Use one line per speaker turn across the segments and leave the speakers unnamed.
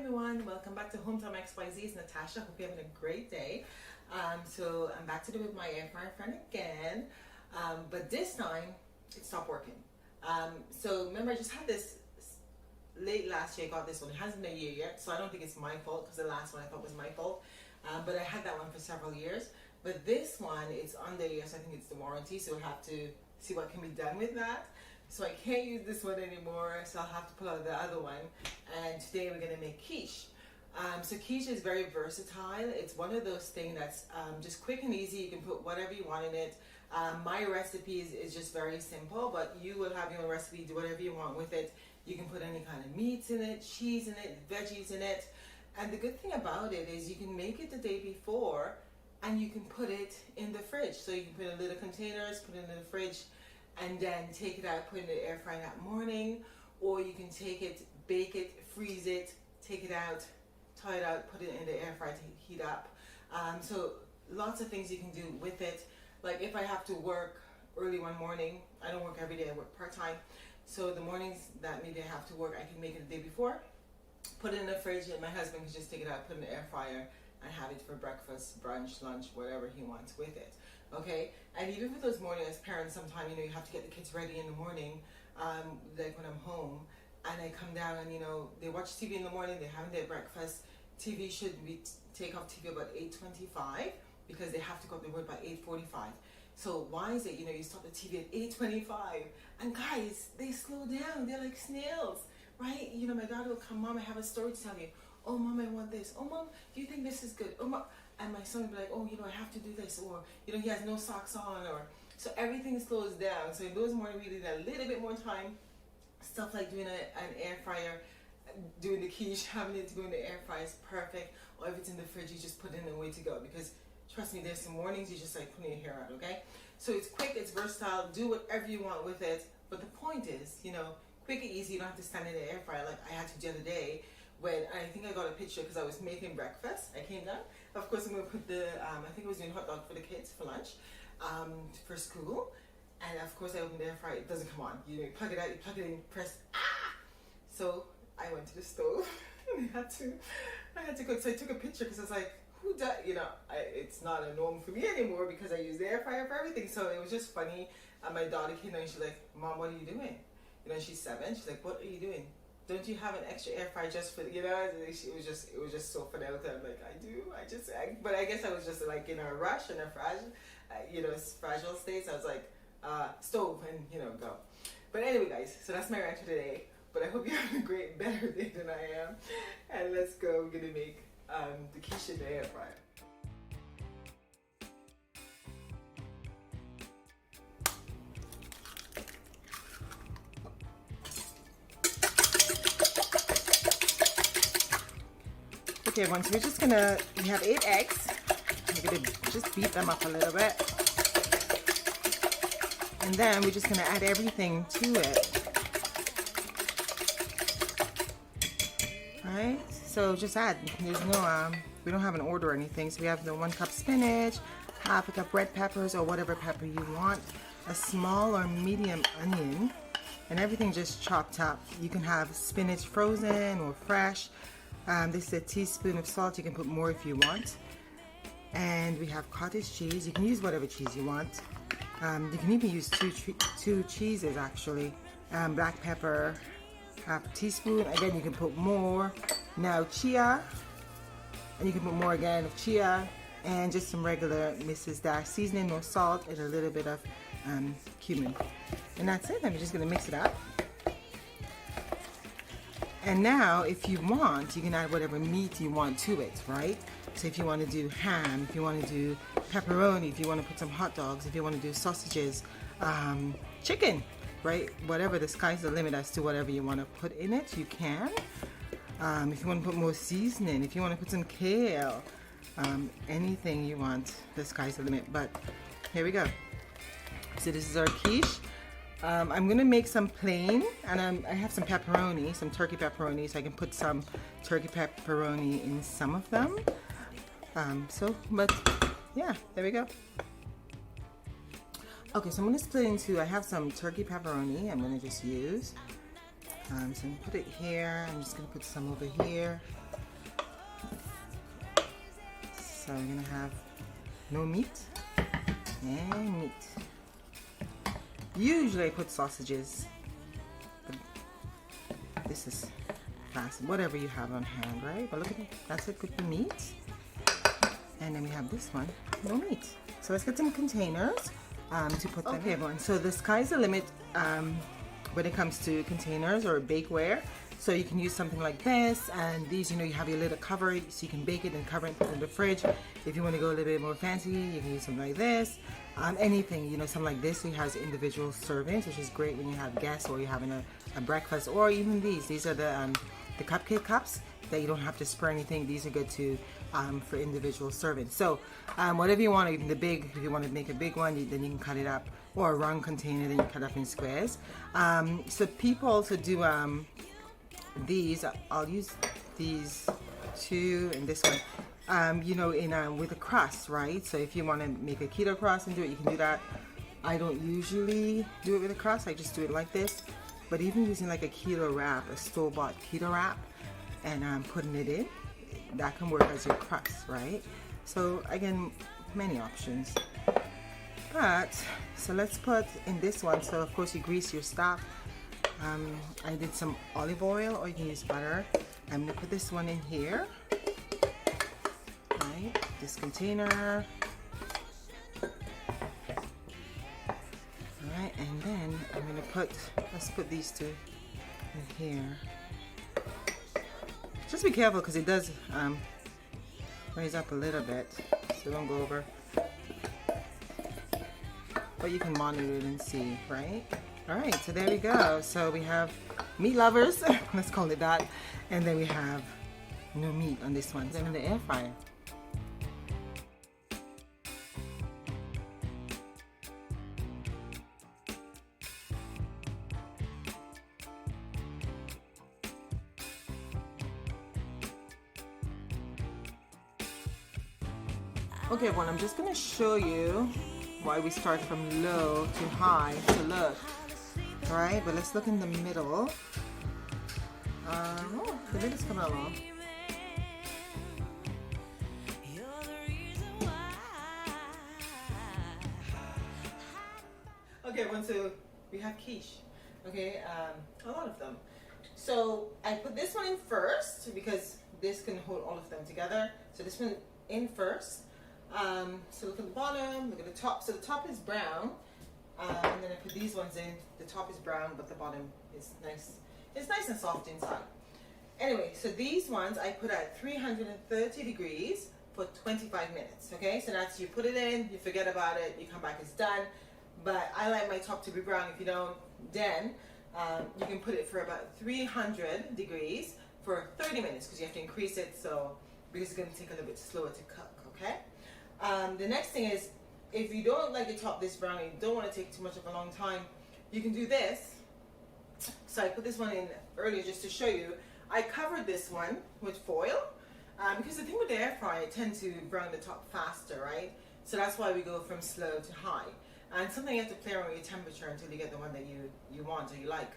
everyone, welcome back to Hometown XYZ. It's Natasha. Hope you're having a great day. So I'm back to do with my air fryer friend again, but this time it stopped working. So remember, I just had this late last year. I got this one. It hasn't been a year yet, so I don't think it's my fault because the last one I thought was my fault. But I had that one for several years. But this one, it's under years. I think it's the warranty, so we'll have to see what can be done with that. So I can't use this one anymore, so I'll have to pull out the other one. And today we're gonna make quiche. So quiche is very versatile. It's one of those things that's just quick and easy. You can put whatever you want in it. My recipe is just very simple, but you will have your own recipe, do whatever you want with it. You can put any kind of meats in it, cheese in it, veggies in it. And the good thing about it is you can make it the day before and you can put it in the fridge. So you can put it in little containers, put it in the fridge, and then take it out, put it in the air fryer that morning, or you can take it, bake it, freeze it, take it out, thaw it out, put it in the air fryer to heat up. So lots of things you can do with it. Like if I have to work early one morning, I don't work every day, I work part-time. So the mornings that maybe I have to work, I can make it the day before, put it in the fridge, and my husband can just take it out, put it in the air fryer, and have it for breakfast, brunch, lunch, whatever he wants with it. Okay, and even for those mornings, as parents, sometimes you have to get the kids ready in the morning. Like when I'm home, and I come down and they watch TV in the morning, they have their breakfast. TV should be take off TV about 8:25 because they have to go up to work by 8:45. So why is it you start the TV at 8:25? And guys, they slow down. They're like snails, right? My daughter will come, Mom, I have a story to tell you. Oh, Mom, I want this. Oh, Mom, do you think this is good? Oh, Mom. And my son will be like, oh, I have to do this, or he has no socks on, or so everything slows down. So in those mornings we need a little bit more time. Stuff like doing an air fryer, doing the quiche, having it to go in the air fryer is perfect. Or if it's in the fridge, you just put it in the way to go. Because trust me, there's some mornings you just like putting your hair out. Okay, so it's quick, it's versatile. Do whatever you want with it. But the point is, quick and easy. You don't have to stand in the air fryer like I had to the other day. When I think I got a picture because I was making breakfast. I came down. Of course, I'm going to put the, I think I was doing hot dog for the kids for lunch, for school. And of course, I opened the air fryer. It doesn't come on. You plug it out, you plug it in, press, So I went to the stove and I had to cook. So I took a picture because I was like, who does, it's not a norm for me anymore because I use the air fryer for everything. So it was just funny. And my daughter came down and she's like, Mom, what are you doing? She's 7. She's like, what are you doing? Don't you have an extra air fryer just for it was just so fanatical. I'm like, I do. But I guess I was just like in a rush and a fragile state. So I was like, stove and go. But anyway, guys, so that's my rant for today. But I hope you're having a better day than I am. And let's go. We're gonna make the quiche in the air fryer. Okay, everyone, so we have 8 eggs. We're gonna just beat them up a little bit. And then we're just gonna add everything to it. Alright, so just add. There's no, we don't have an order or anything. So we have the 1 cup spinach, half a cup red peppers or whatever pepper you want, a small or medium onion, and everything just chopped up. You can have spinach frozen or fresh. This is a teaspoon of salt. You can put more if you want. And we have cottage cheese. You can use whatever cheese you want. You can even use two cheeses actually. Black pepper, half a teaspoon. Again, you can put more. Now chia, and you can put more again of chia, and just some regular Mrs. Dash seasoning, no salt, and a little bit of cumin. And that's it. I'm just gonna mix it up. And now, if you want, you can add whatever meat you want to it, right? So if you want to do ham, if you want to do pepperoni, if you want to put some hot dogs, if you want to do sausages, chicken, right? Whatever, the sky's the limit as to whatever you want to put in it, you can. If you want to put more seasoning, if you want to put some kale, anything you want, the sky's the limit. But here we go. So this is our quiche. I'm gonna make some plain, and I have some pepperoni, some turkey pepperoni, so I can put some turkey pepperoni in some of them. But yeah, there we go. Okay, so I'm gonna split into, I have some turkey pepperoni I'm gonna just use. So I'm gonna put it here. I'm just gonna put some over here. So we're gonna have no meat and meat. Usually I put sausages, but this is fast. Whatever you have on hand, right? But look at it. That's it with the meat. And then we have this one, no meat. So let's get some containers to put them in. Everyone. So the sky's the limit when it comes to containers or bakeware. So you can use something like this, and these, you know, you have your lid covered, so you can bake it and cover it and put it in the fridge. If you want to go a little bit more fancy, you can use something like this. Anything, you know, something like this, so it has individual servings, which is great when you have guests or you're having a breakfast, or even these. These are the cupcake cups that you don't have to spray anything. These are good to for individual servings. So whatever you want, even the big, if you want to make a big one, then you can cut it up, or a round container, then you cut up in squares. So people also do these. I'll use these two and this one. You know, in with a crust, right? So if you want to make a keto crust and do it, you can do that. I don't usually do it with a crust. I just do it like this. But even using like a keto wrap, a store-bought keto wrap, and putting it in, that can work as your crust, right? So again, many options. But so let's put in this one. So of course you grease your stuff. I did some olive oil, or you can use butter. I'm gonna put this one in here, right? This container. All right, and then I'm gonna let's put these two in here. Just be careful because it does raise up a little bit, so don't go over. But you can monitor it and see, right? All right, so there we go. So we have meat lovers, let's call it that, and then we have no meat on this one. Then in the air fryer. Okay, everyone, I'm just going to show you why we start from low to high to look. All right, but let's look in the middle. Oh, the lid is coming along. Okay, everyone, so we have quiche. Okay, a lot of them. So I put this one in first because this can hold all of them together. So this one in first. So look at the bottom, look at the top. So the top is brown, and then I put these ones in. The top is brown, but the bottom is nice. It's nice and soft inside. Anyway, so these ones I put at 330 degrees for 25 minutes. Okay, so that's, you put it in, you forget about it, you come back, it's done. But I like my top to be brown. If you don't, then you can put it for about 300 degrees for 30 minutes because you have to increase it, so because it's going to take a little bit slower to cook. Okay. The next thing is, if you don't like your top this brown and you don't want to take too much of a long time, you can do this. So I put this one in earlier just to show you. I covered this one with foil because the thing with the air fryer, it tends to brown the top faster, right? So that's why we go from slow to high. And something you have to play around with your temperature until you get the one that you want or you like.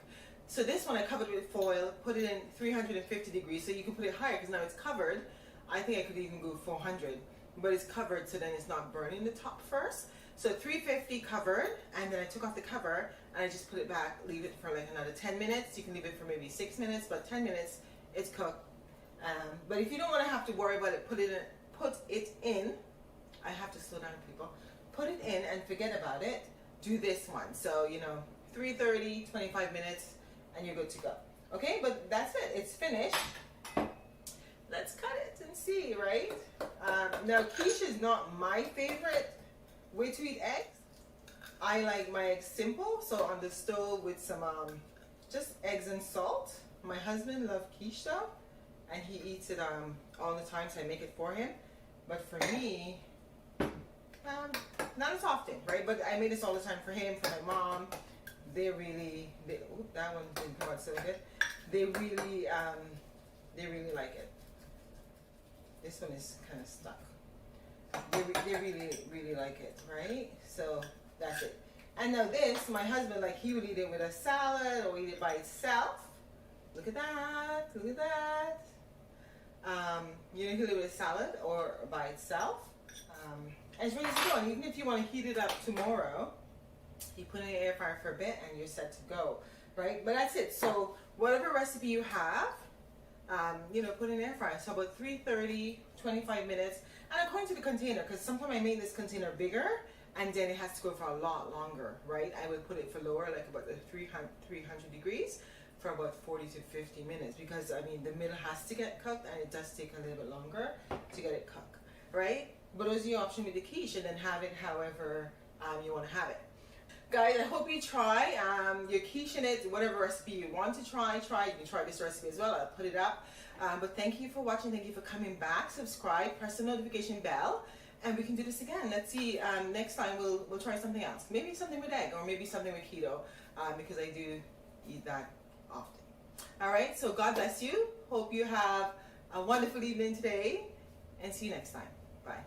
So this one I covered with foil, put it in 350 degrees, so you can put it higher because now it's covered. I think I could even go 400. But it's covered, so then it's not burning the top first. So 350 covered, and then I took off the cover and I just put it back, leave it for like another 10 minutes. You can leave it for maybe 6 minutes, but 10 minutes it's cooked. But if you don't want to have to worry about it, put it in. I have to slow down, people. Put it in and forget about it. Do this one. So, you know, 330, 25 minutes, and you're good to go. Okay, but that's it. It's finished. Let's cut it and see, right? Now, quiche is not my favorite way to eat eggs. I like my eggs simple, so on the stove with some just eggs and salt. My husband loves quiche though, and he eats it all the time, so I make it for him. But for me, not as often, right? But I made this all the time for him, for my mom. That one didn't come out so good. They really like it. This one is kind of stuck. They really like it, right? So that's it. And now this, my husband, like, he would eat it with a salad or eat it by itself. Look at that. Look at that. You know, you can do it with salad or by itself. And it's ready to go. And even if you want to heat it up tomorrow, you put it in the air fryer for a bit and you're set to go, right? But that's it. So whatever recipe you have, you know, put in the air fryer. So about 330, 25 minutes. And according to the container, because sometimes I make this container bigger and then it has to go for a lot longer, right? I would put it for lower, like about the 300 degrees for about 40 to 50 minutes, because I mean the middle has to get cooked and it does take a little bit longer to get it cooked, right? But those are your option with the quiche, and then have it however you want to have it. Guys, I hope you try your quiche in it, whatever recipe you want to try. You can try this recipe as well. I'll put it up. But thank you for watching. Thank you for coming back. Subscribe, press the notification bell, and we can do this again. Let's see. Next time we'll try something else. Maybe something with egg, or maybe something with keto, because I do eat that often. All right. So God bless you. Hope you have a wonderful evening today, and see you next time. Bye.